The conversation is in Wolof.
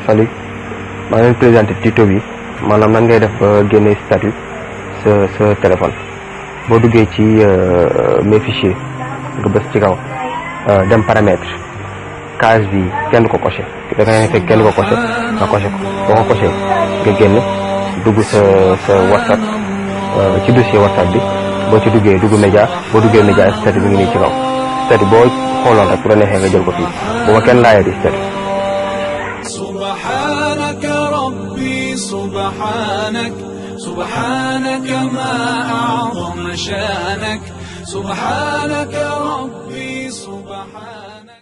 salut maa ngi leen présenté tuto bi maanaam nan ngay def ba génne statut sa téléphone boo duggee ci mes fichiers nga bës ci kaw dem paramètre case bi kenn du ko coché da ngay fekk kenn du ko coché nga coché ko boo ko coché nga génn dugg sa WhatsApp ci dossier WhatsApp bi boo ci duggee dugg média boo duggee média statut bi ngi nii ci kaw statut boo xooloon rek bu la neexee nga jël ko fii bu ma kenn laajee di statut. سبحانك ربي سبحانك سبحانك ما أعظم شانك سبحانك ربي سبحانك